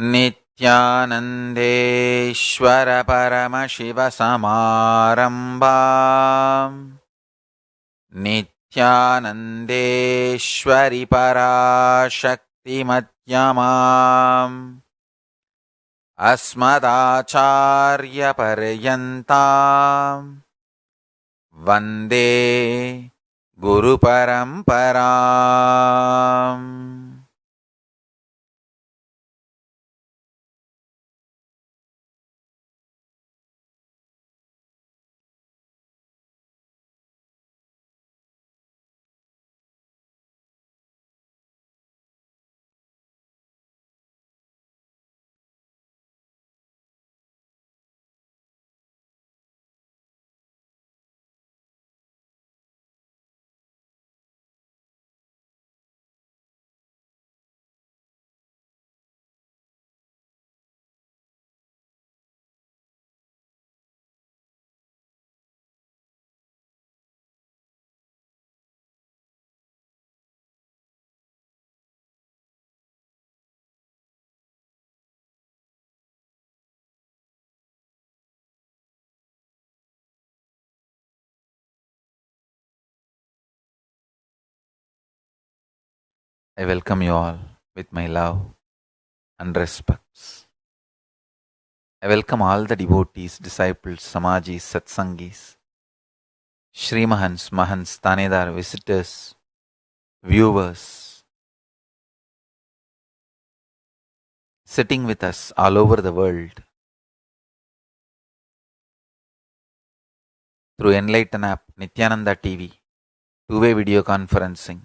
नित्यानन्देश्वर परमशिवसमारम्भाम् नित्यानन्देश्वरि पराशक्तिमध्यमाम् अस्मदाचार्यपर्यन्ताम् वन्दे गुरुपरम्पराम्. I welcome you all with my love and respects. I welcome all the devotees, disciples, samajis, satsangis, Shrimahans, Mahans, Tanedar, visitors, viewers, sitting with us all over the world through Enlighten app, Nityananda TV, two-way video conferencing,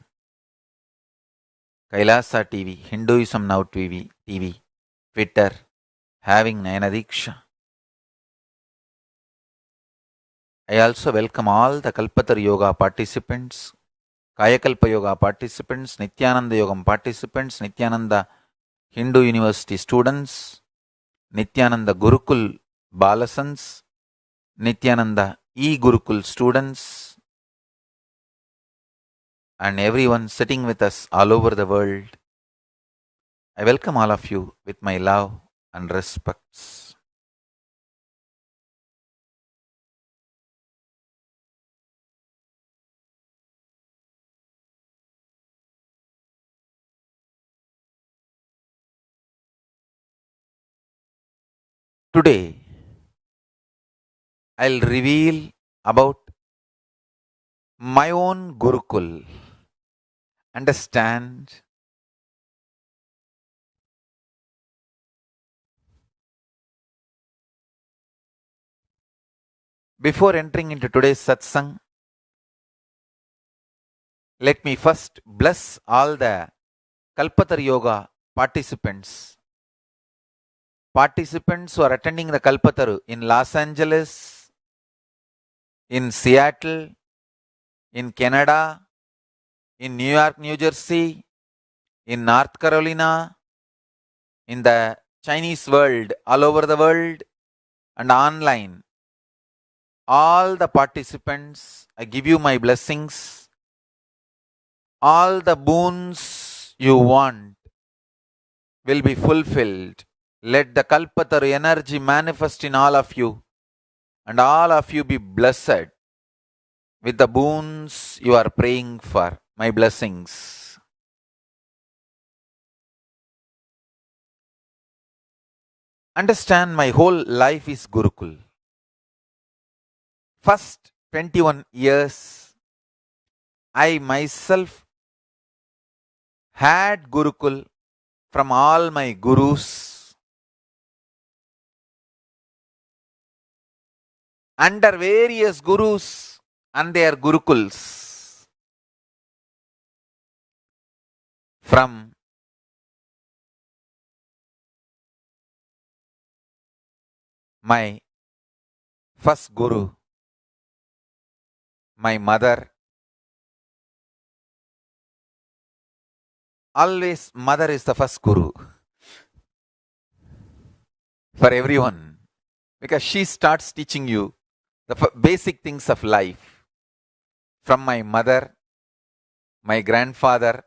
Kailasa TV, Hinduism Now TV, Twitter, having Nayanadiksha. I also welcome all the Kalpatar Yoga participants, Kayakalpa Yoga participants, Nityananda Yogam participants, Nityananda Hindu University students, Nityananda Gurukul Balasans, Nityananda E-Gurukul students, and everyone sitting with us all over the world. I welcome all of you with my love and respects. Today, I'll reveal about my own Gurukul. Understand? Before entering into today's satsang, let me first bless all the Kalpatar Yoga participants who are attending the Kalpataru in Los Angeles, in Seattle, in Canada, in New York, New Jersey, in North Carolina, in the Chinese world, all over the world, and online. All the participants, I give you my blessings. All the boons you want will be fulfilled. Let the Kalpataru energy manifest in all of you, and all of you be blessed with the boons you are praying for. My blessings. Understand, my whole life is Gurukul. First 21 years, I myself had Gurukul from all my gurus. Under various gurus and their Gurukuls. From my first Guru, my mother. Always mother is the first Guru for everyone, because she starts teaching you the basic things of life. From my mother, my grandfather,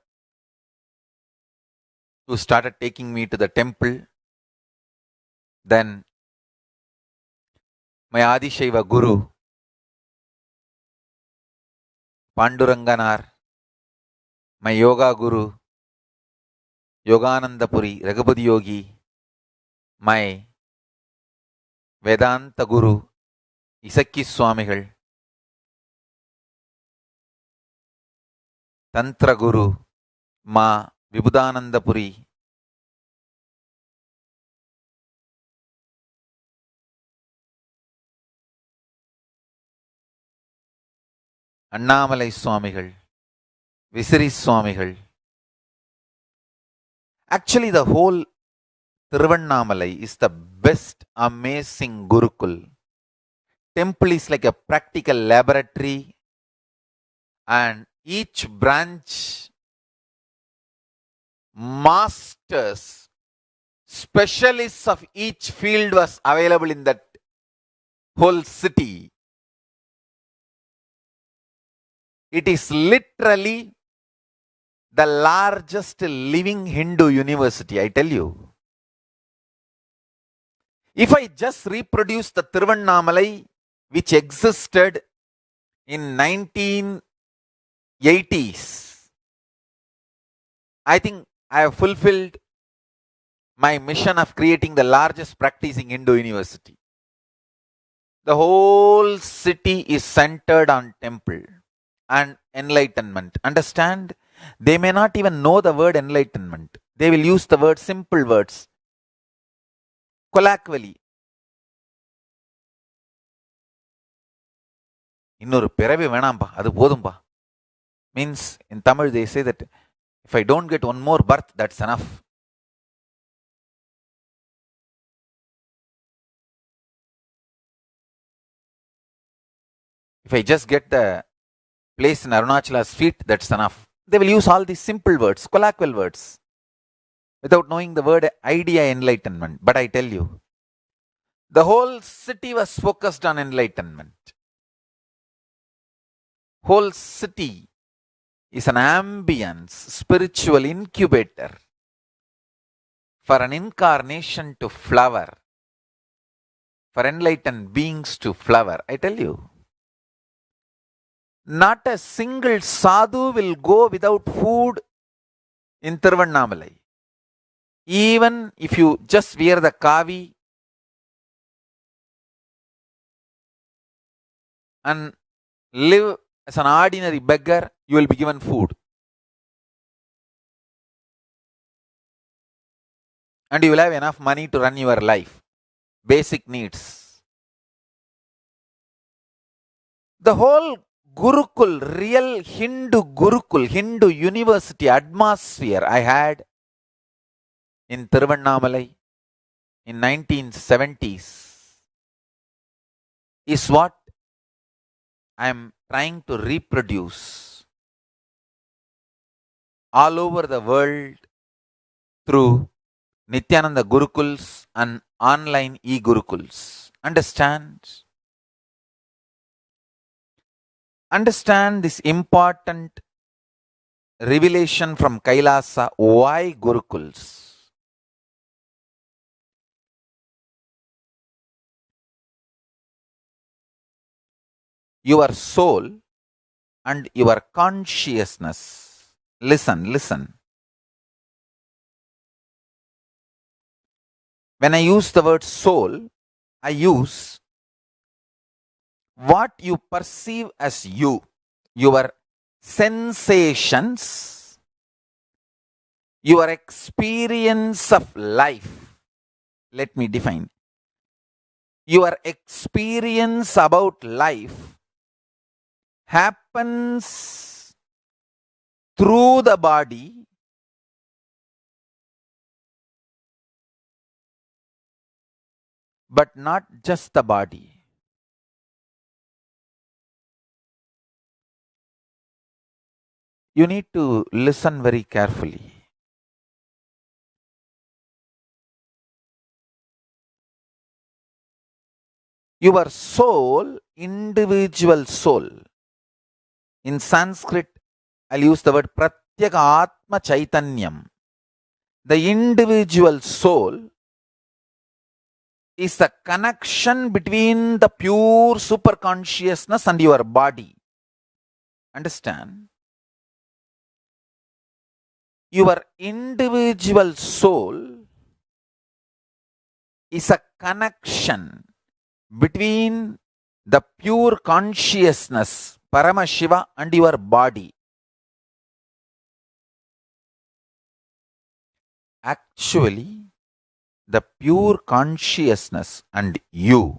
who started taking me to the temple, Then my Adishaiva Guru, Panduranganar, my Yoga Guru, Yoganandapuri, Raghupada Yogi, my Vedanta Guru, Isakki Swamigal, Tantra Guru, Ma Vibhudanandapuri, Annamalai Swamigal, Visiri Swamigal. Actually, the whole Tiruvannamalai is the best, amazing Gurukul. Temple is like a practical laboratory, and each branch masters, specialists of each field was available in that whole city. It is literally the largest living Hindu university, I tell you. If I just reproduce the Tiruvannamalai, which existed in 1980s, I think I have fulfilled my mission of creating the largest practicing Hindu university. The whole city is centered on temple and enlightenment. Understand? They may not even know the word enlightenment. They will use the word simple words, colloquially. இன்னொரு பிறவி வேணாம்பா, அது போதும்பா. Means in Tamil they say that if I don't get one more birth, that's enough. If I just get the place in Arunachala's feet, that's enough. They will use all these simple words, colloquial words, without knowing the word idea enlightenment. But I tell you, the whole city was focused on enlightenment. Whole city is an ambience, spiritual incubator for an incarnation to flower, for enlightened beings to flower. I tell you, not a single sadhu will go without food in Tiruvannamalai. Even if you just wear the kavi and live as an ordinary beggar, you will be given food. And you will have enough money to run your life. Basic needs. The whole Gurukul, real Hindu Gurukul, Hindu university atmosphere I had in Tiruvannamalai in 1970s is what I am trying to reproduce all over the world through Nityananda Gurukuls and online e-Gurukuls. Understand? Understand this important revelation from Kailasa. Why Gurukuls? Your soul and your consciousness. Listen. When I use the word soul, I use what you perceive as you, your sensations, your experience of life. Let me define. Your experience about life happens through the body, but not just the body. You need to listen very carefully. Your soul, individual soul. In Sanskrit, I'll use the word Pratyeka Atma Chaitanyam. The individual soul is the connection between the pure super consciousness and your body. Understand? Your individual soul is a connection between the pure consciousness, Paramashiva, and your body. Actually, the pure consciousness and you,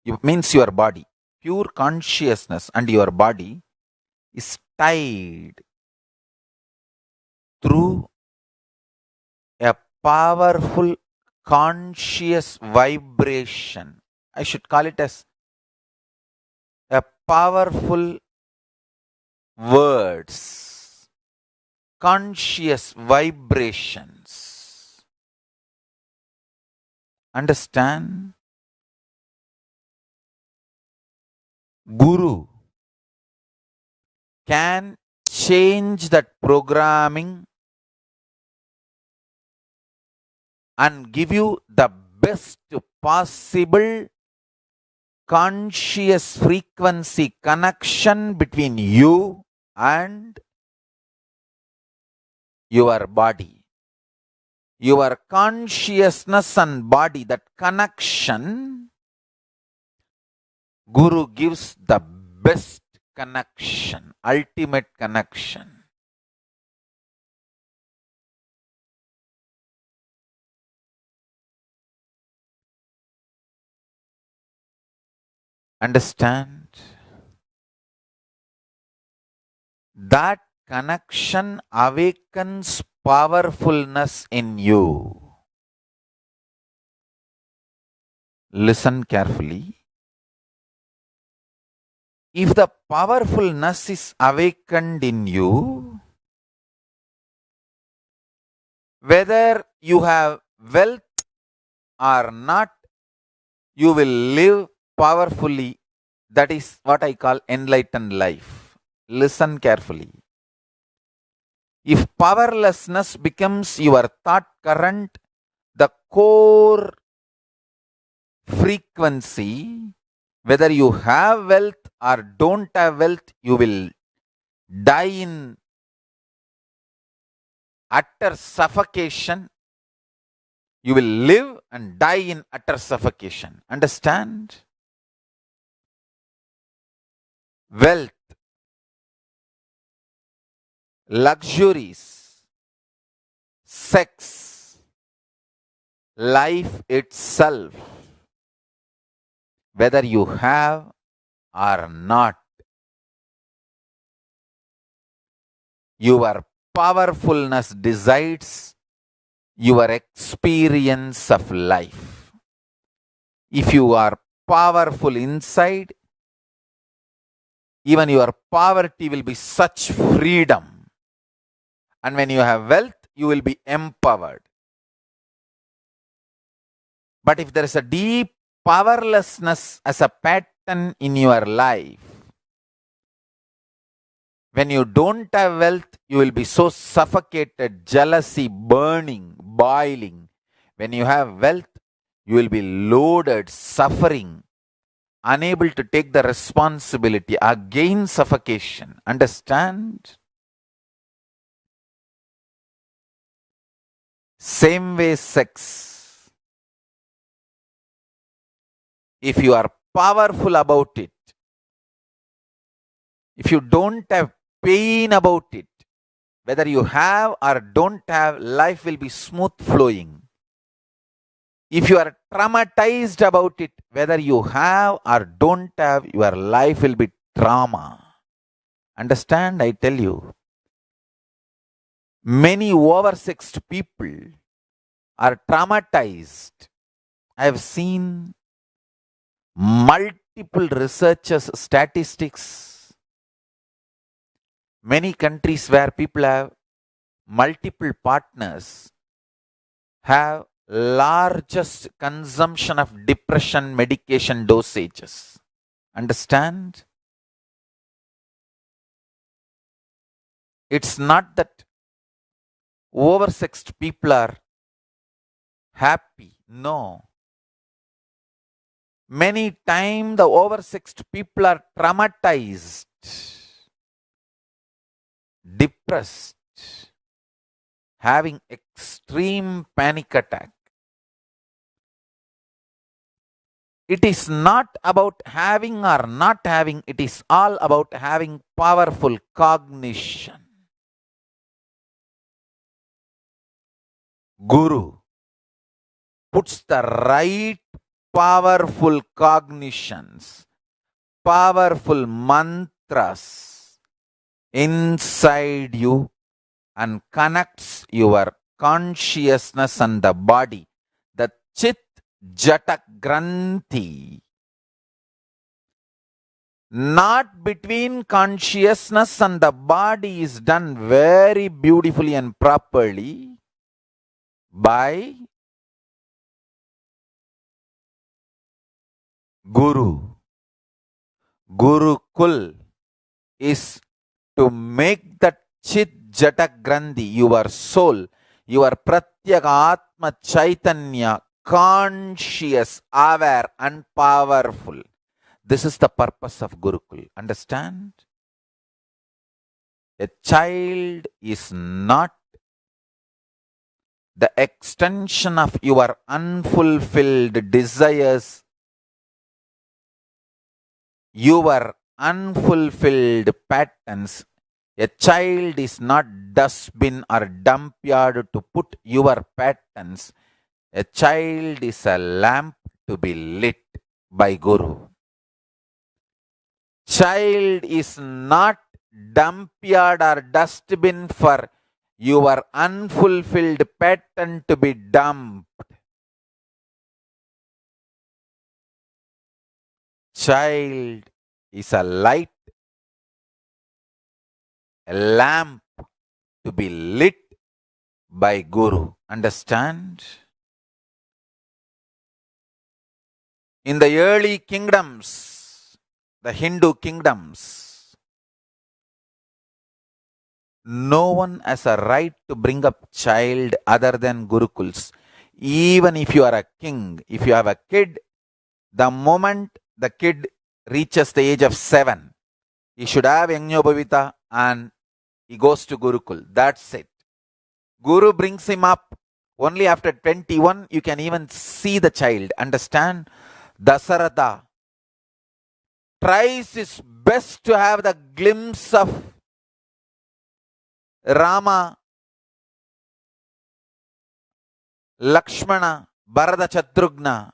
it means your body, pure consciousness and your body is tied through a powerful conscious vibration. I should call it as a powerful words, conscious vibrations. Understand? Guru can change that programming and give you the best possible conscious frequency connection between you and your body. Your consciousness and body, that connection, Guru gives the best connection, ultimate connection. Understand? That connection awakens powerfulness in you. Listen carefully. If the powerfulness is awakened in you, whether you have wealth or not, you will live powerfully. That is what I call enlightened life. Listen carefully. If powerlessness becomes your thought current, the core frequency, whether you have wealth or don't have wealth, you will die in utter suffocation. You will live and die in utter suffocation. Understand? Wealth, luxuries, sex, life itself, whether you have or not, your powerfulness decides your experience of life. If you are powerful inside, even your poverty will be such freedom. And when you have wealth, you will be empowered. But if there is a deep powerlessness as a pattern in your life, when you don't have wealth, you will be so suffocated, jealousy, burning, boiling. When you have wealth, you will be loaded, suffering, unable to take the responsibility, again suffocation. Understand? Same way sex. If you are powerful about it, if you don't have pain about it, whether you have or don't have, life will be smooth flowing. If you are traumatized about it, whether you have or don't have, your life will be trauma. Understand? I tell you. Many oversexed people are traumatized. I have seen multiple researchers, statistics. Many countries where people have multiple partners have largest consumption of depression medication dosages. Understand? It's not that oversexed people are happy. No. Many times the oversexed people are traumatized, depressed, having extreme panic attack. It is not about having or not having, it is all about having powerful cognition. Guru puts the right powerful cognitions, powerful mantras inside you and connects your consciousness and the body. The Chit Jata Granthi, not between consciousness and the body, is done very beautifully and properly by Guru. Gurukul is to make that Chit Jata Granthi, your soul, your Pratyaka Atma Chaitanya, conscious, aware and powerful. This is the purpose of Gurukul. Understand? A child is not the extension of your unfulfilled desires, your unfulfilled patterns. A child is not dustbin or dump yard to put your patterns. A child is a lamp to be lit by Guru. Child is not dump yard or dustbin for your unfulfilled pattern to be dumped. Child is a light, a lamp to be lit by Guru. Understand? In the early kingdoms, the Hindu kingdoms, no one has a right to bring up child other than Gurukuls. Even if you are a king, if you have a kid, the moment the kid reaches the age of 7, he should have Yajñobhavita and he goes to Gurukul. That's it. Guru brings him up. Only after 21, you can even see the child. Understand? Dasaratha tries his best to have the glimpse of Rama, Lakshmana, Bharata, Shatrugna.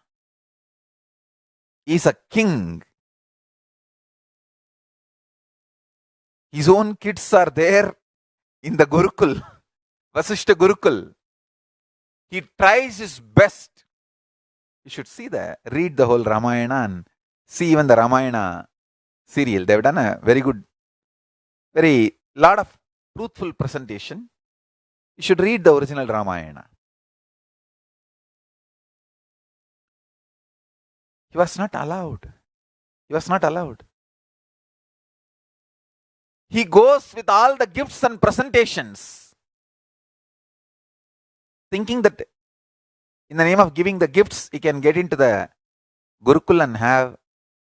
He's a king. His own kids are there in the Gurukul, Vasishta Gurukul. He tries his best. You should see that. Read the whole Ramayana and see even the Ramayana serial. They've done a very good, very lot of truthful presentation. You should read the original Ramayana. He was not allowed. He was not allowed. He goes with all the gifts and presentations, thinking that in the name of giving the gifts, he can get into the Gurukul and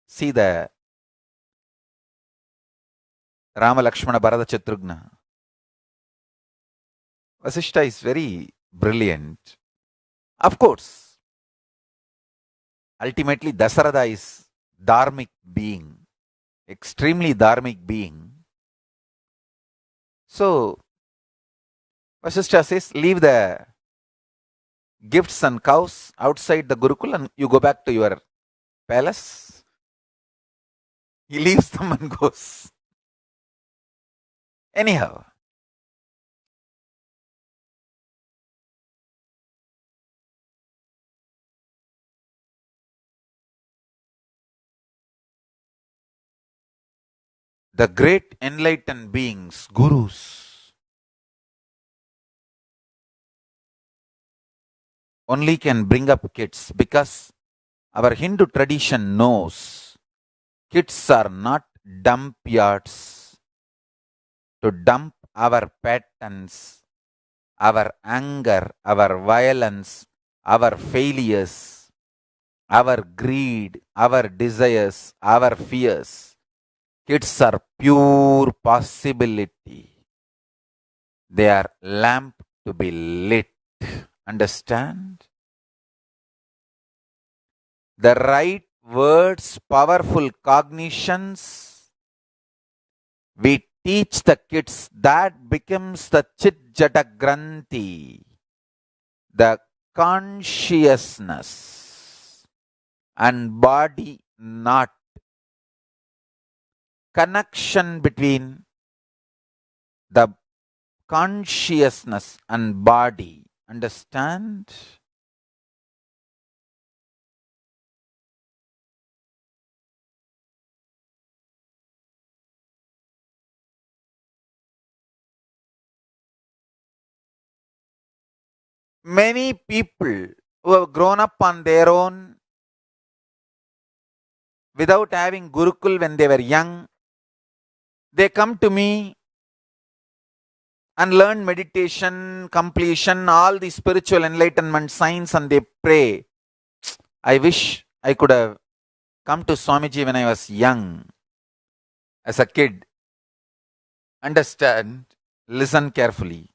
see the Rama, Lakshmana, Bharata, Shatrugna. Vasishta is very brilliant. Of course, ultimately Dasaratha is dharmic being, extremely dharmic being. So, Vasishta says, leave the gifts and cows outside the Gurukul and you go back to your palace. He leaves them and goes. Anyhow, the great enlightened beings, gurus, only can bring up kids, because our Hindu tradition knows kids are not dump yards to dump our patterns, our anger, our violence, our failures. our greed, our desires, our fears. Kids are pure possibility. They are lamp to be lit. Understand? The right words, powerful cognitions. We teach the kids that becomes the chit jata granthi, the consciousness and body not connection between the consciousness and body. Understand? Many people who have grown up on their own without having Gurukul when they were young, they come to me and learn meditation, completion, all the spiritual enlightenment science, and they pray. I wish I could have come to Swamiji when I was young, as a kid. Understand, listen carefully.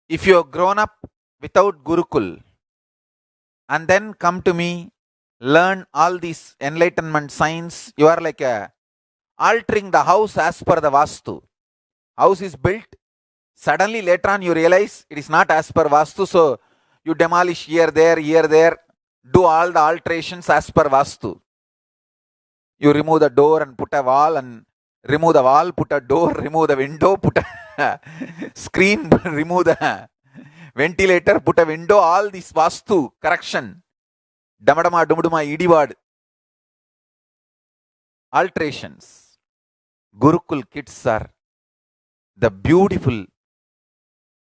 If you have grown up without Gurukul and then come to me, learn all these enlightenment science, you are like altering the house as per the Vastu. House is built, suddenly later on you realize it is not as per Vastu, so you demolish here, there, do all the alterations as per Vastu. You remove the door and put a wall, and remove the wall, put a door, remove the window, put a screen, remove the ventilator, put a window, all this Vastu correction. Damadama, dumuduma, idivad. Alterations. Gurukul kids are the beautiful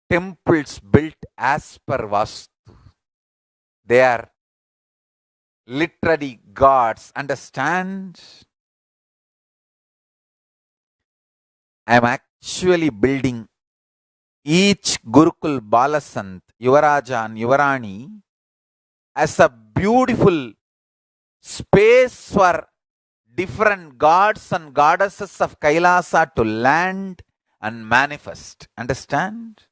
temples built as per Vastu. They are literally gods. Understand? I am actually building each Gurukul Balasant, Yuvaraja and Yuvarani as a beautiful space for different gods and goddesses of Kailasa to land and manifest. Understand?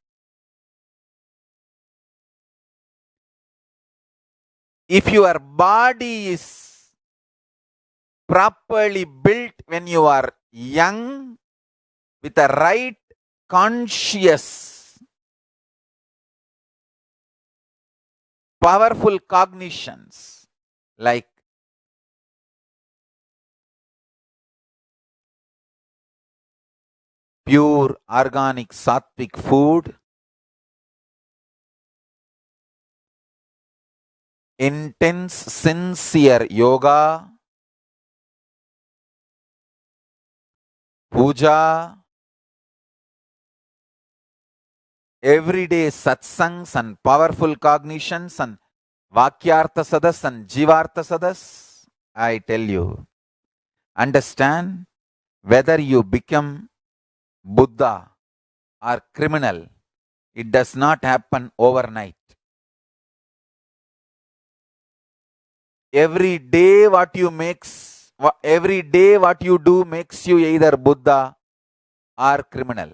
If your body is properly built when you are young, with the right conscious, powerful cognitions, like pure organic sattvic food, intense sincere yoga, puja, everyday satsangs and powerful cognitions and vakyartha sadas and jivartha sadas, I tell you, understand, whether you become Buddha or criminal, it does not happen overnight. Every day what you do makes you either Buddha or criminal.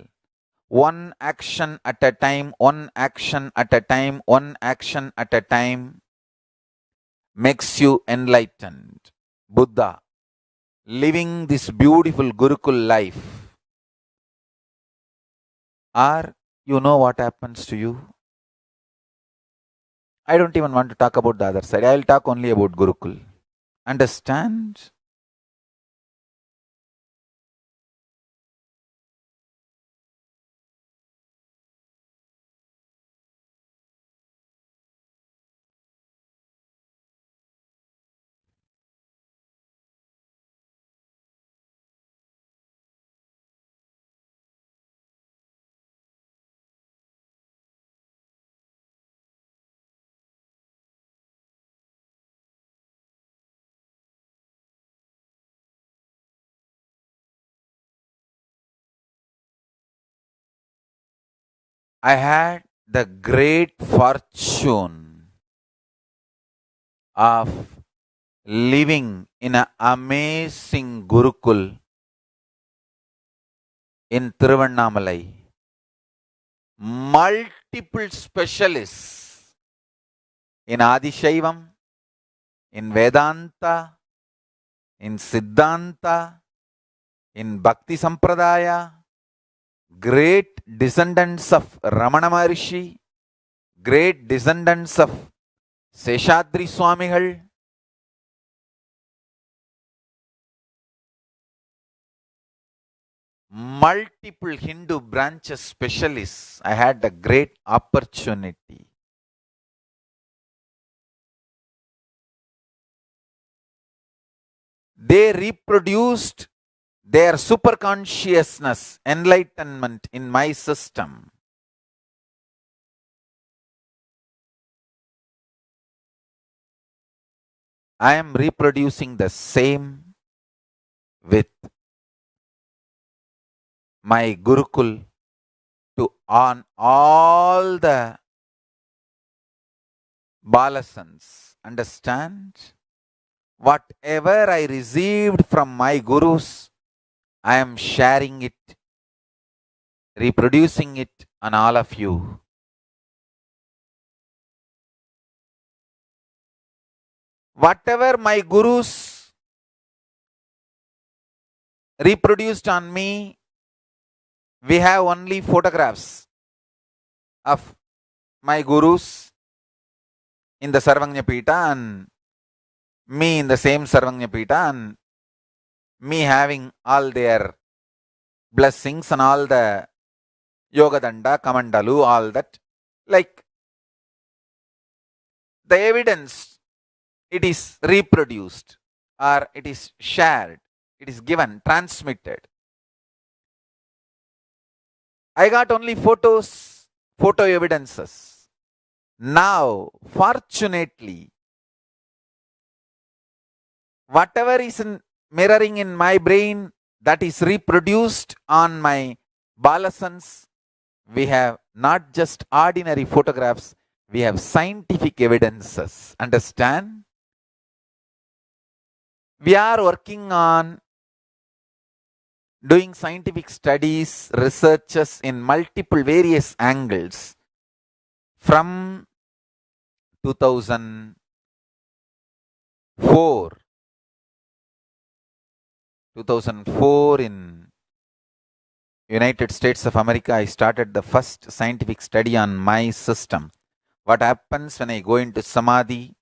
One action at a time, one action at a time, one action at a time makes you enlightened. Buddha, living this beautiful Gurukul life. Or you know what happens to you? I don't even want to talk about the other side. I will talk only about Gurukul. Understand? I had the great fortune of living in an amazing Gurukul in Tiruvannamalai. Multiple specialists in Adishaivam, in Vedanta, in Siddhanta, in Bhakti Sampradaya, great descendants of Ramana Maharishi, great descendants of Seshadri Swamigal, multiple Hindu branches specialists. I had a great opportunity. They reproduced their superconsciousness, enlightenment in my system. I am reproducing the same with my Gurukul to on all the Balasans. Understand? Whatever I received from my Gurus, I am sharing it, reproducing it on all of you. Whatever my Gurus reproduced on me, we have only photographs of my Gurus in the Sarvagnya Pita and me in the same Sarvagnya Pita and me having all their blessings and all the Yogadanda, Kamandalu, all that. Like the evidence, it is reproduced or it is shared, it is given, transmitted. I got only photos, photo evidences. Now, fortunately, whatever is mirroring in my brain, that is reproduced on my Balasans. We have not just ordinary photographs, we have scientific evidences. Understand? We are working on doing scientific studies, researches in multiple various angles from 2004. 2004 in United States of America, I started the first scientific study on my system. What happens when I go into Samadhi?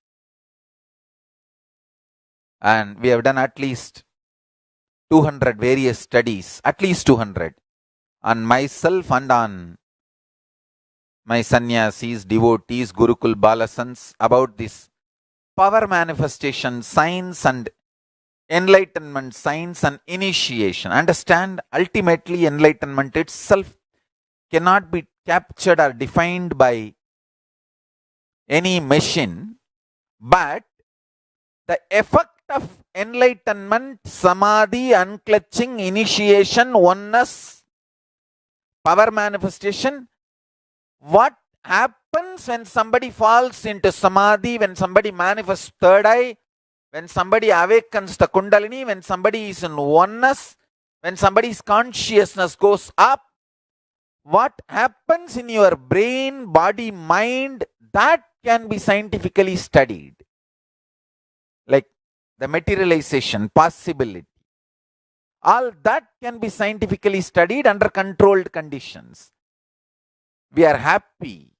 And we have done at least 200 various studies, at least 200, on myself and on my sannyasis, devotees, Gurukul Balasans, about this power manifestation, science and enlightenment, science and initiation. Understand, ultimately enlightenment itself cannot be captured or defined by any machine, but the effect of enlightenment, samadhi, unclutching, initiation, oneness, power manifestation, what happens when somebody falls into samadhi, when somebody manifests third eye, when somebody awakens the kundalini, when somebody is in oneness, when somebody's consciousness goes up, what happens in your brain, body, mind, that can be scientifically studied. Like the materialization, possibility. All that can be scientifically studied under controlled conditions. We are happy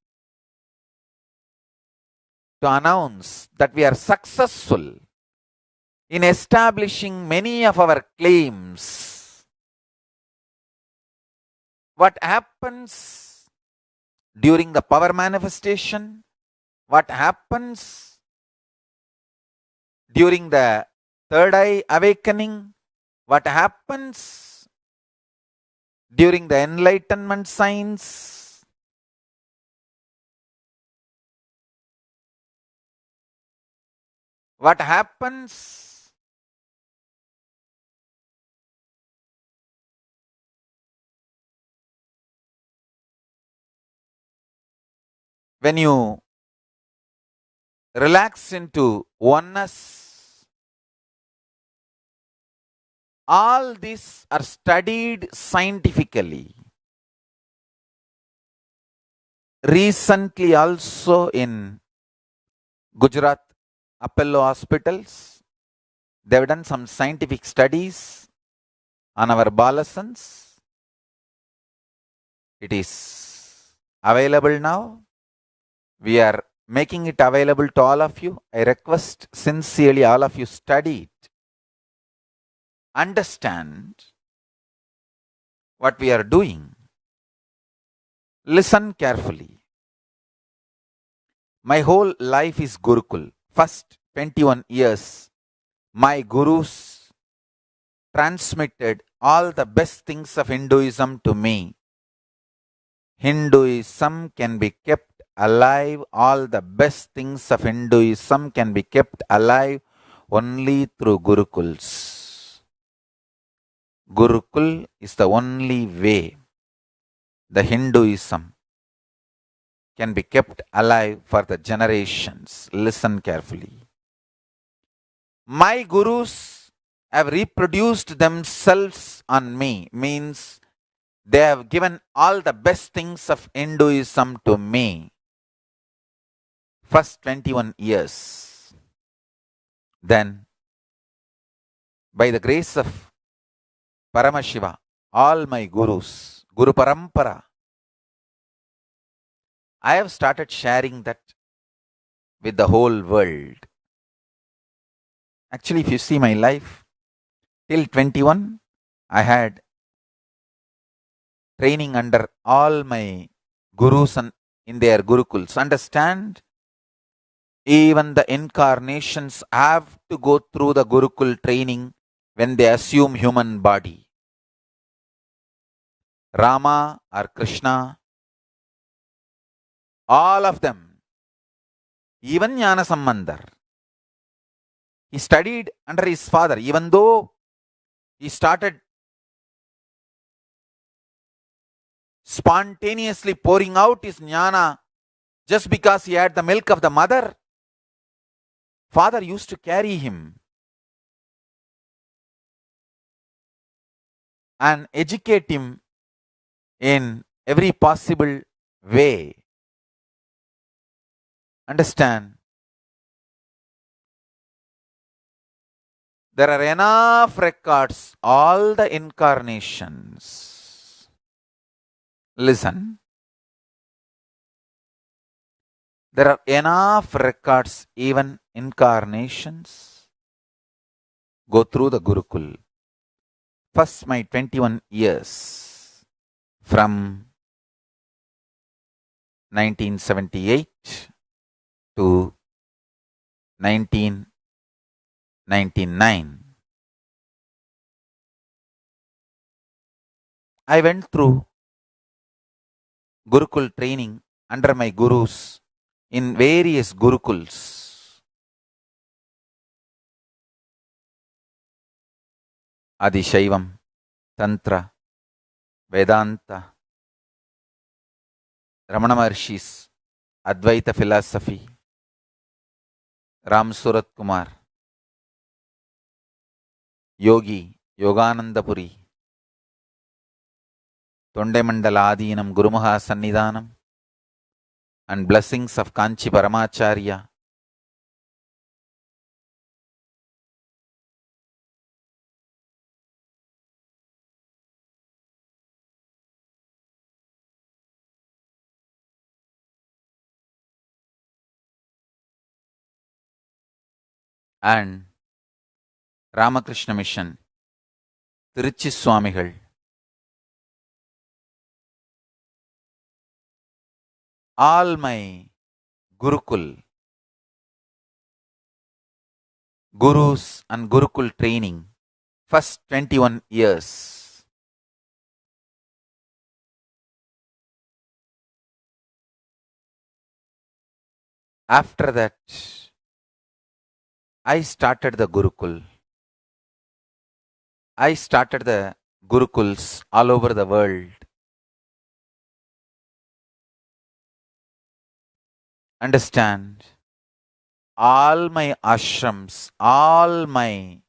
to announce that we are successful in establishing many of our claims. What happens during the power manifestation? What happens during the third eye awakening? What happens during the enlightenment signs? What happens when you relax into oneness, all these are studied scientifically. Recently, also in Gujarat Apollo hospitals, they have done some scientific studies on our balasans. It is available now. We are making it available to all of you. I request sincerely all of you study it. Understand what we are doing. Listen carefully. My whole life is Gurukul. First 21 years, my gurus transmitted all the best things of Hinduism to me. Hinduism can be kept alive. All the best things of Hinduism can be kept alive only through Gurukuls. Gurukul is the only way the Hinduism can be kept alive for the generations. Listen carefully. My gurus have reproduced themselves on me, means they have given all the best things of Hinduism to me. First 21 years. Then, by the grace of Paramashiva, all my gurus, Guru Parampara, I have started sharing that with the whole world. Actually, if you see my life, till 21, I had training under all my gurus and in their gurukuls. Understand? Even the incarnations have to go through the gurukul training when they assume human body. Rama or Krishna, all of them, even Jnana Sambandar, he studied under his father, even though he started spontaneously pouring out his jnana just because he had the milk of the mother. Father used to carry him and educate him in every possible way. Understand? There are enough records, all the incarnations. Listen. There are enough records, even incarnations, go through the Gurukul. First, my 21 years from 1978 to 1999. I went through Gurukul training under my gurus in various Gurukuls. Adishaivam, Tantra, Vedanta, Ramana Maharshi's Advaita philosophy, Ram Surat Kumar, Yogi, Yoganandapuri, Tondemandala Adinam Gurumaha Sannidhanam, and blessings of Kanchi Paramacharya. And Ramakrishna Mission, Tiruchi Swamigal. All my Gurukul, Gurus and Gurukul training, first 21 years. After that, I started the Gurukul. I started the Gurukuls all over the world. Understand? All my ashrams, all my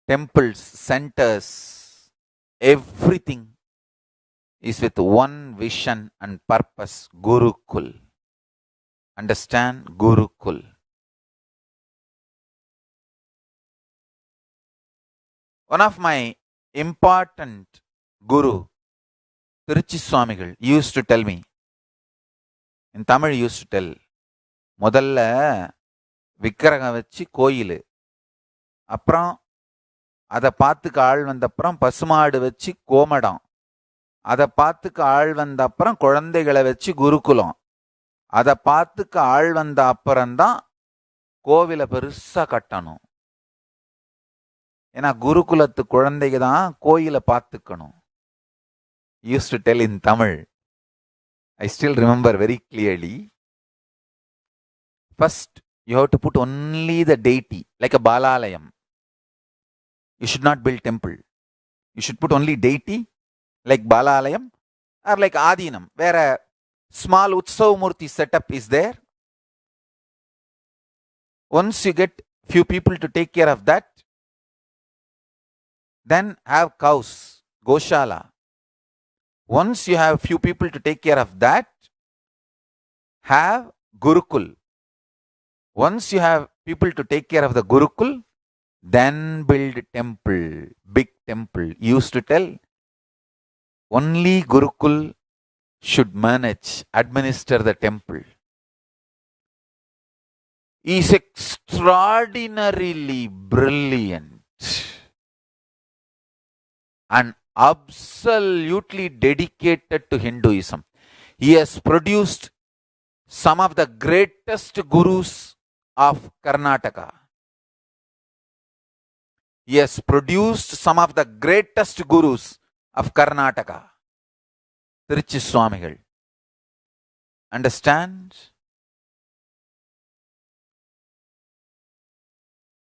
temples, centers, everything is with one vision and purpose, Gurukul. Understand? Gurukul. One of my important guru, Tiruchi Swamigal, used to tell me, in Tamil used to tell, முதல்ல விக்கிரகம் வச்சு கோயில், அப்புறம் அதை பார்த்துக்க ஆள் வந்த அப்புறம் பசுமாடு வச்சு கோமடம், அதை பார்த்துக்க ஆள் வந்த அப்புறம் குழந்தைகளை வச்சு குருகுலம், அதை பார்த்துக்க ஆள் வந்த அப்புறம்தான் கோவிலை பெருசா கட்டணும். ஏன்னா குருகுலத்து குழந்தைங்க தான் கோயிலை பார்த்துக்கணும். Used to tell in Tamil. I still remember very clearly. First, you have to put only the deity, like a Balalayam. You should not build temple. You should put only deity, like Balalayam, or like Adinam, where a small Utsav Murti setup is there. Once you get few people to take care of that, then have cows, Goshala. Once you have few people to take care of that, have Gurukul. Once you have people to take care of the Gurukul, then build temple, big temple. Used to tell, only Gurukul should manage, administer the temple. He is extraordinarily brilliant and absolutely dedicated to Hinduism. He has produced some of the greatest gurus of Karnataka. He has produced some of the greatest gurus of Karnataka. Tiruchi Swamigal. Understand?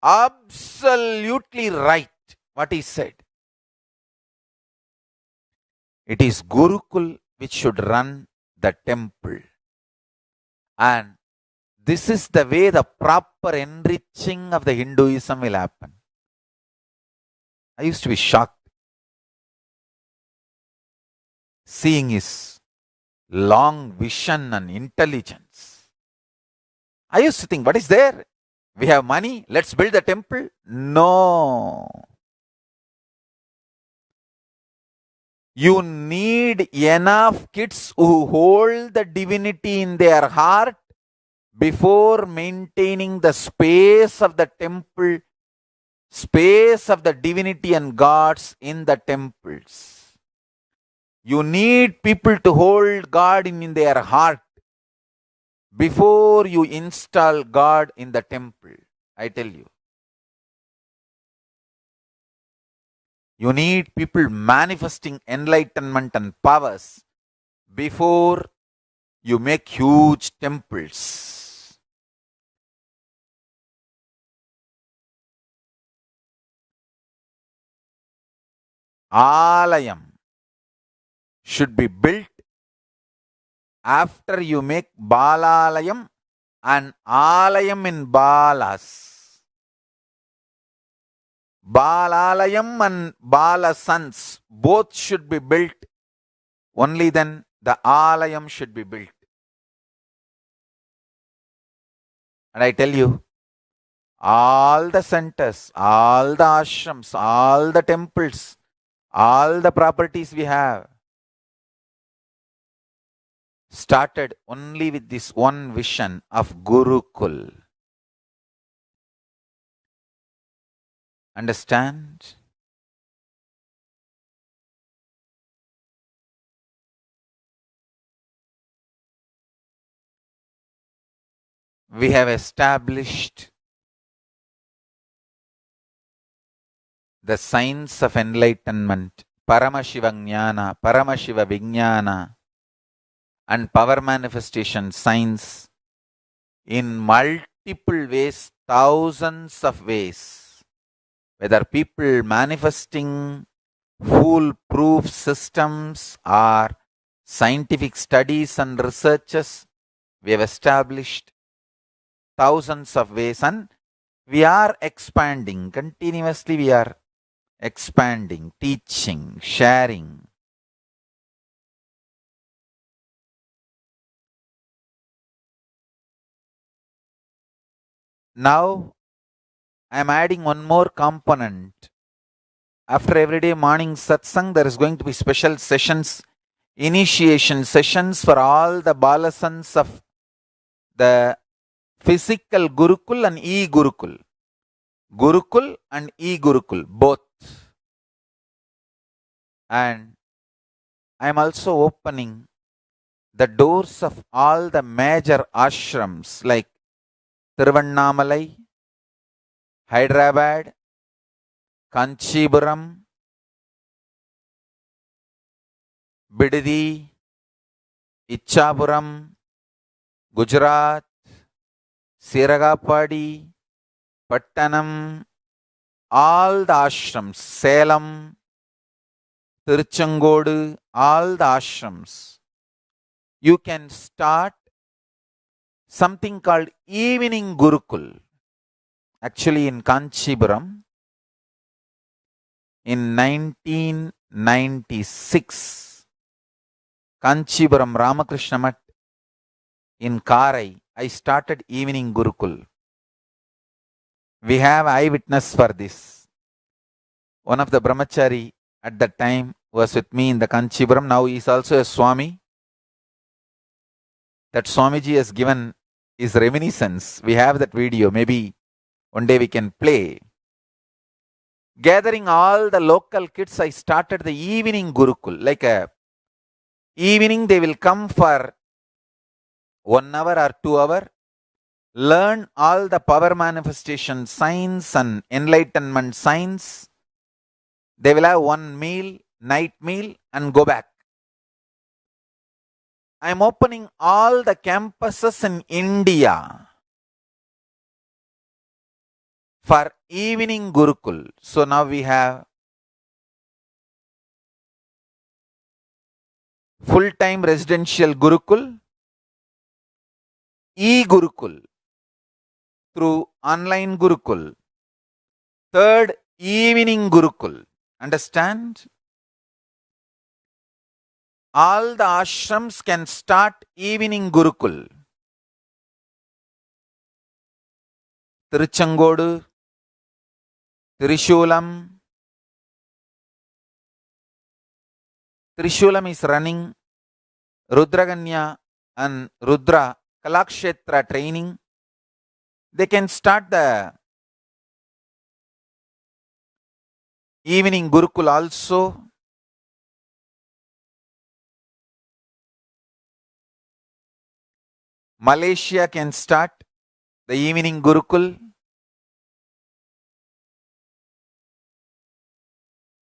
Absolutely right what he said. It is Gurukul which should run the temple. And this is the way the proper enriching of the Hinduism will happen. I used to be shocked seeing his long vision and intelligence. I used to think, what is there? We have money, let's build the temple. No. You need enough kids who hold the divinity in their heart before maintaining the space of the temple, space of the divinity and gods in the temples. You need people to hold God in their heart before you install God in the temple. I tell you. You need people manifesting enlightenment and powers before you make huge temples. Alayam should be built after you make Balalayam and Alayam in Balas. Balalayam and Bala sons both should be built. Only then the Alayam should be built. And I tell you, all the centers, all the ashrams, all the temples, all the properties we have started only with this one vision of Gurukul. Understand? We have established the science of enlightenment, Paramashiva Jnana, Paramashiva Vijnana, and power manifestation science in multiple ways, thousands of ways. Whether people manifesting foolproof systems or scientific studies and researches. We have established thousands of ways and we are expanding. Continuously we are expanding, teaching, sharing. Now I am adding one more component. After everyday morning satsang, there is going to be special sessions, initiation sessions for all the balasans of the physical Gurukul and e-Gurukul. Gurukul and e-Gurukul, both. And I am also opening the doors of all the major ashrams like Tiruvannamalai, Hyderabad, Kanchipuram, Bidadi, Ichapuram, Gujarat, Siragapadi, Pattanam, all the ashrams, Salem, Tiruchengodu, all the ashrams. You can start something called Evening Gurukul. Actually in Kanchipuram, in 1996, Kanchipuram Ramakrishna Math in Karai, I started Evening Gurukul. We have eyewitness for this. One of the brahmachari at that time was with me in the Kanchipuram. Now he is also a Swami. That Swamiji has given his reminiscence. We have that video. Maybe one day we can play. Gathering all the local kids, I started the Evening Gurukul. Like a evening, they will come for 1 hour or 2 hours. Learn all the power manifestation science and enlightenment science. They will have one meal, night meal, and go back. I am opening all the campuses in India for Evening Gurukul. So now we have full-time residential Gurukul, e-Gurukul through online Gurukul, third Evening Gurukul. Understand? All the ashrams can start Evening Gurukul. Tiruchengodu, Trishulam. Trishulam is running Rudraganya and Rudra Kalakshetra training. They can start the Evening Gurukul also. Malaysia can start the Evening Gurukul.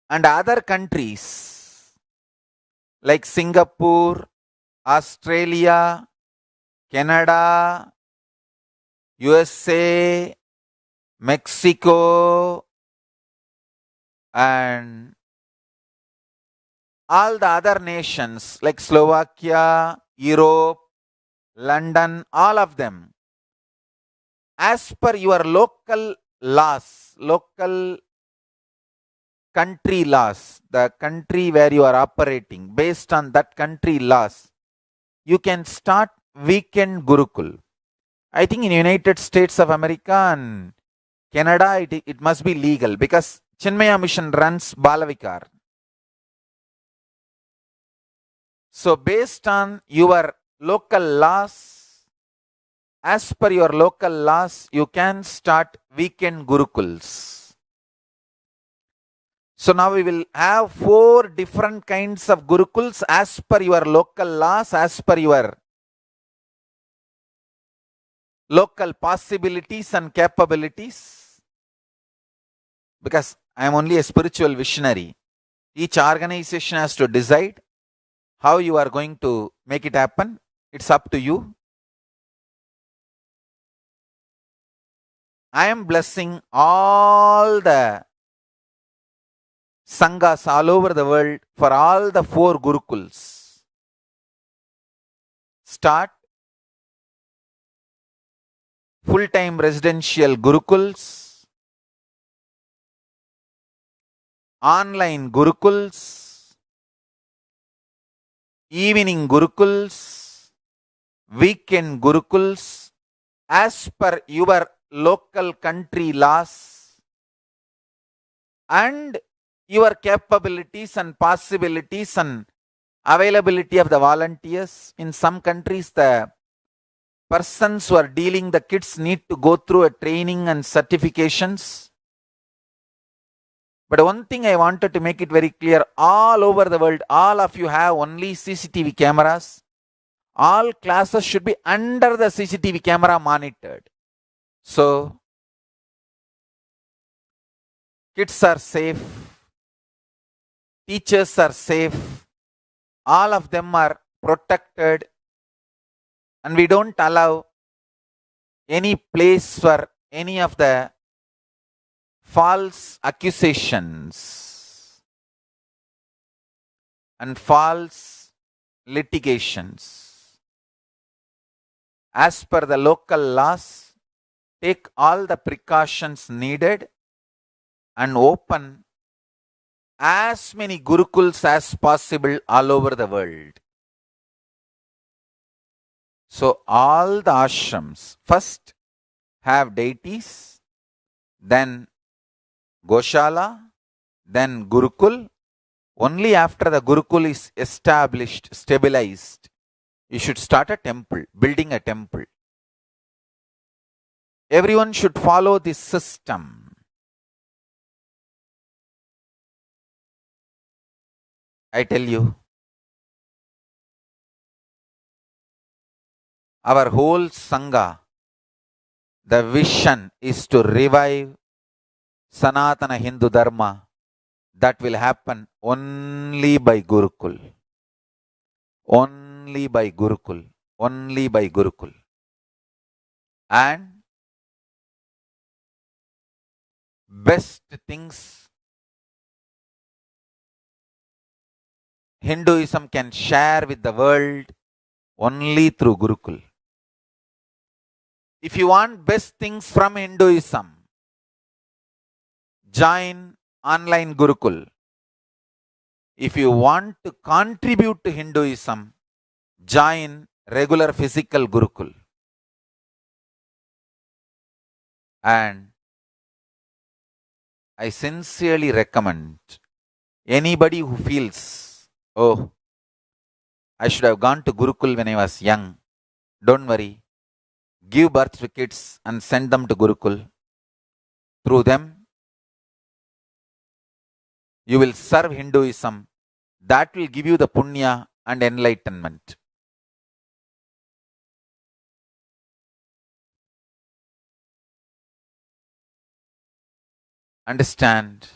And other countries like Singapore, Australia, Canada, USA, Mexico, and all the other nations like Slovakia, Europe, London, all of them. As per your local laws, local country laws, the country where you are operating, based on that country laws, you can start weekend Gurukul. I think in United States of America and Canada, it must be legal because Chinmaya Mission runs Balavikar. So based on your local laws, as per your local laws, you can start weekend Gurukuls. So now we will have 4 different kinds of Gurukuls as per your local laws, as per your local possibilities and capabilities. Because I am only a spiritual visionary. Each organization has to decide how you are going to make it happen. It's up to you. I am blessing all the Sanghas all over the world for all the 4 Gurukuls. start full-time residential gurukuls, online gurukuls, evening gurukuls, weekend gurukuls, as per your local country laws and your capabilities and possibilities and availability of the volunteers. In some countries, the persons who are dealing the kids need to go through a training and certifications. But one thing I wanted to make it very clear, all over the world, all of you have only CCTV cameras. All classes should be under the CCTV camera monitored. So, kids are safe, teachers are safe, all of them are protected, and we don't allow any place for any of the false accusations and false litigations. As per the local laws, take all the precautions needed and open as many gurukuls as possible all over the world. So all the ashrams first have deities, then Goshala, then Gurukul. Only after the Gurukul is established, stabilized, you should start a temple, building a temple. Everyone should follow this system. I tell you, our whole Sangha, the vision is to revive Sanatana Hindu Dharma. That will happen only by Gurukul. Only by Gurukul. Only by Gurukul. And best things Hinduism can share with the world only through Gurukul. If you want best things from Hinduism, join online Gurukul. If you want to contribute to Hinduism, join regular physical Gurukul. And I sincerely recommend anybody who feels, oh, I should have gone to Gurukul when I was young. Don't worry. Give birth to kids and send them to Gurukul. Through them, you will serve Hinduism. That will give you the punya and enlightenment. Understand?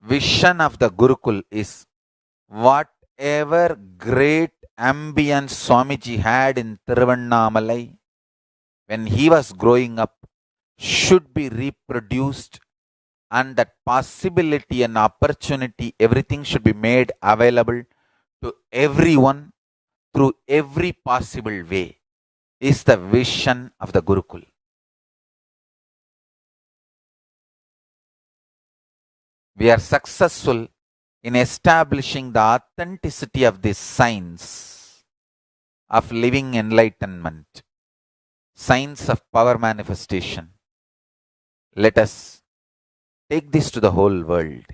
Vision of the Gurukul is whatever great ambience Swamiji had in Tiruvannamalai when he was growing up should be reproduced, and that possibility and opportunity, everything should be made available to everyone through every possible way, is the vision of the Gurukul. We are successful in establishing the authenticity of this science of living enlightenment, science of power manifestation. Let us take this to the whole world.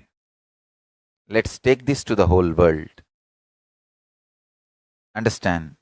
Let's take this to the whole world. Understand?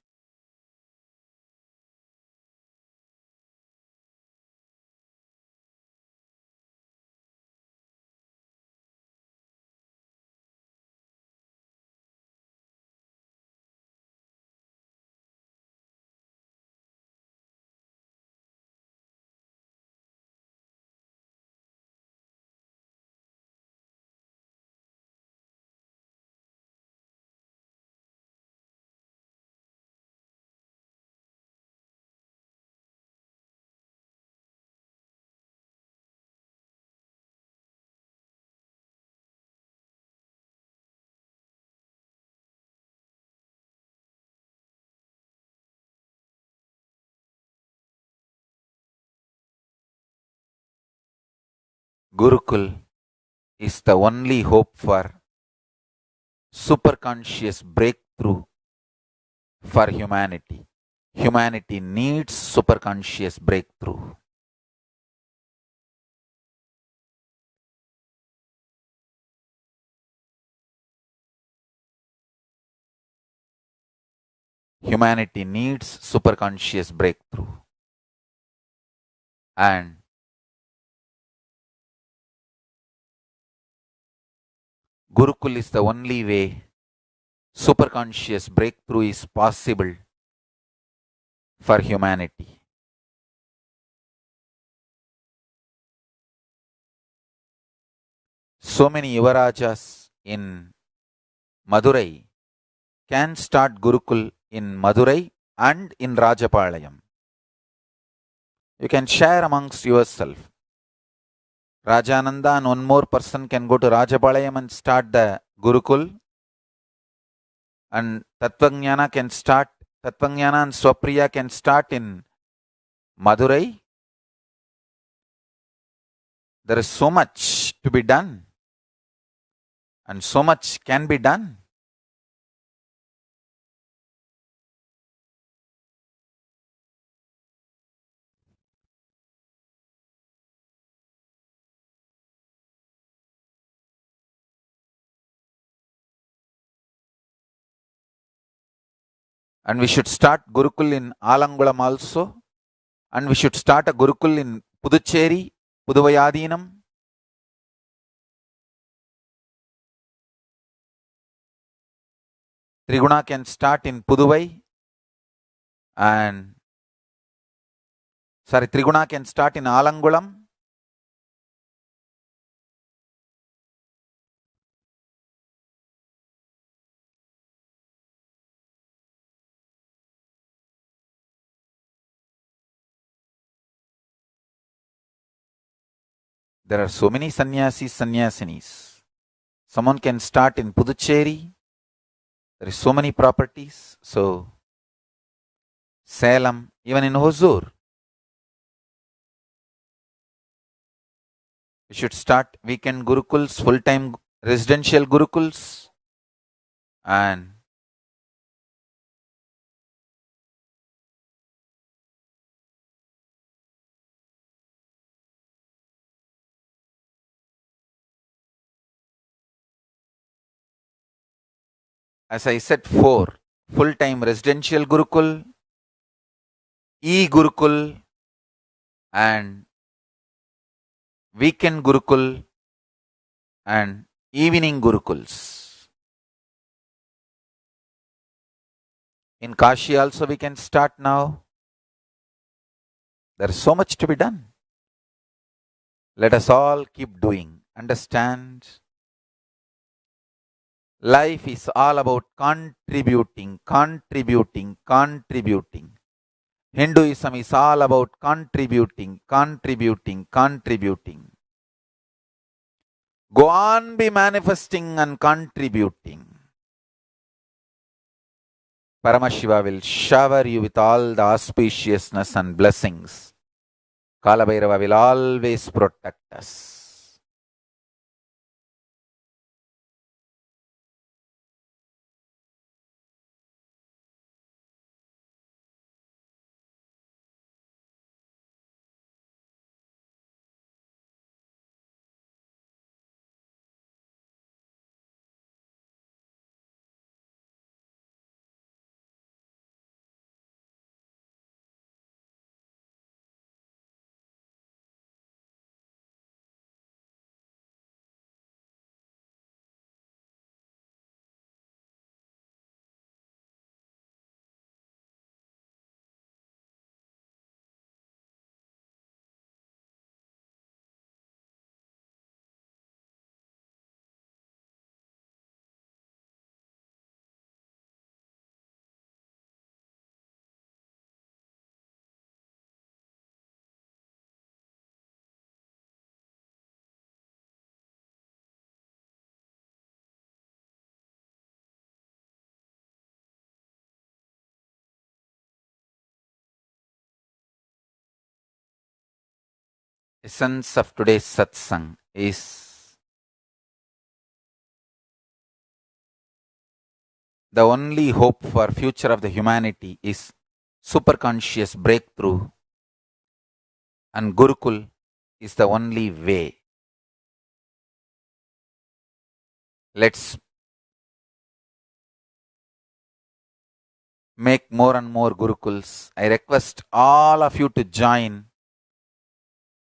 Gurukul is the only hope for superconscious breakthrough for humanity. Humanity needs superconscious breakthrough. Humanity needs superconscious breakthrough. And Gurukul is the only way superconscious breakthrough is possible for humanity. So many Yuvarajas in Madurai can start Gurukul in Madurai and in Rajapalayam. You can share amongst yourself. Rajananda and one more person can go to Rajapalayam and start the Gurukul. And Tattvajnana and Swapriya can start in Madurai. There is so much to be done. And so much can be done. And we should start Gurukul in Alangulam also. And we should start a Gurukul in Puducherry, Puduvayadinam. Triguna can start in Puduvai. And Triguna can start in Alangulam. There are so many sannyasinis. Someone can start in Puducherry. There is so many properties. So, Salem, even in Hosur. We should start weekend Gurukuls, full-time residential Gurukuls. And as I said, 4 full-time residential Gurukul, e-Gurukul, and weekend Gurukul, and evening Gurukuls. In Kashi also we can start now. There is so much to be done. Let us all keep doing. Understand? Life is all about contributing. Hinduism is all about contributing. Go on be manifesting and contributing. Paramashiva will shower you with all the auspiciousness and blessings. Kalabhairava will always protect us. Essence of today's satsang is the only hope for future of the humanity is superconscious breakthrough, and Gurukul is the only way. Let's make more and more Gurukuls. I request all of you to join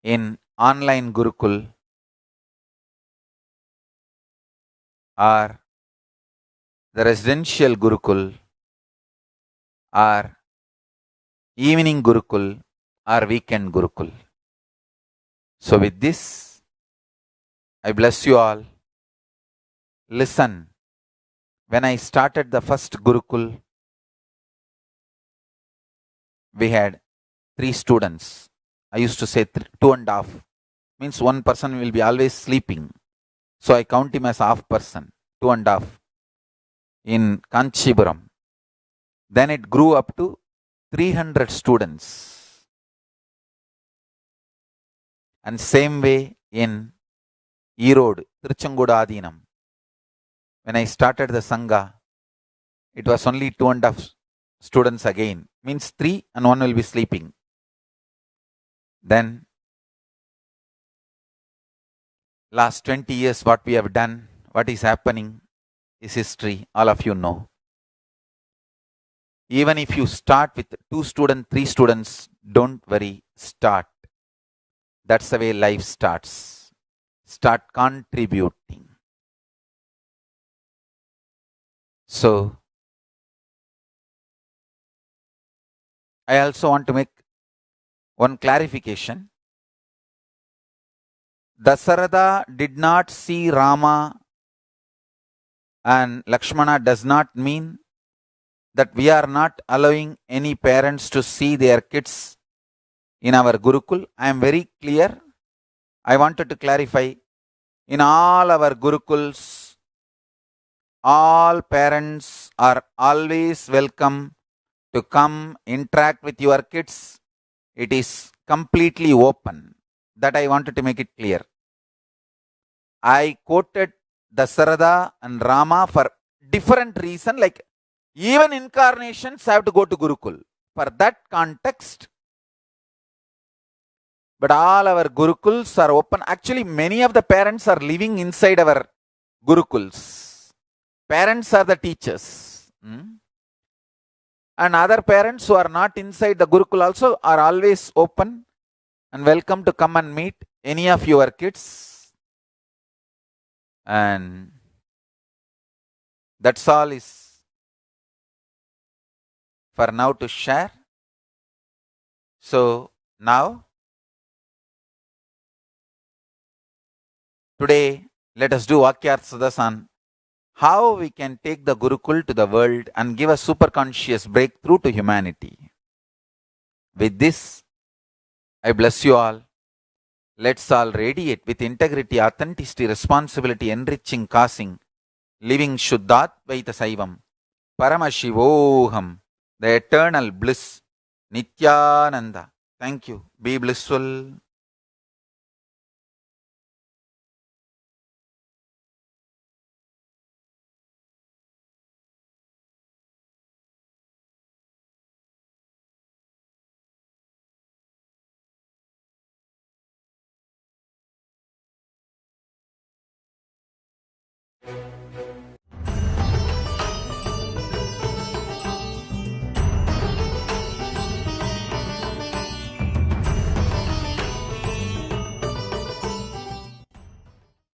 in online Gurukul or the residential Gurukul or evening Gurukul or weekend Gurukul. So with this, I bless you all. Listen, when I started the first Gurukul, we had 3 students. I used to say 2.5. Means one person will be always sleeping. So I count him as half person, 2.5 in Kanchipuram. Then it grew up to 300 students. And same way in Erode, Tiruchengoda Adinam. When I started the Sangha, it was only 2.5 students again. Means 3 and 1 will be sleeping. Then last 20 years what we have done, what is happening is history. All of you know. Even if you start with 2 students, 3 students, don't worry, start. That's the way life starts. Start contributing. So, I also want to make one clarification. Dasarada did not see Rama and Lakshmana does not mean that we are not allowing any parents to see their kids in our Gurukul. I am very clear. I wanted to clarify. In all our Gurukuls, all parents are always welcome to come interact with your kids. It is completely open. That I wanted to make it clear. I quoted Dasarada and Rama for different reason, like even incarnations have to go to Gurukul. For that context, but all our Gurukuls are open. Actually, many of the parents are living inside our Gurukuls. Parents are the teachers. And other parents who are not inside the Gurukul also are always open and welcome to come and meet any of your kids. And that's all is for now to share. So now, today, let us do Vakyarth Sudasan. How we can take the Gurukul to the world and give a superconscious breakthrough to humanity. With this, I bless you all. Let's all radiate with integrity, authenticity, responsibility, enriching, causing, living Shuddhatvaita Saivam, Paramashivoham, the eternal bliss, Nityananda. Thank you. Be blissful.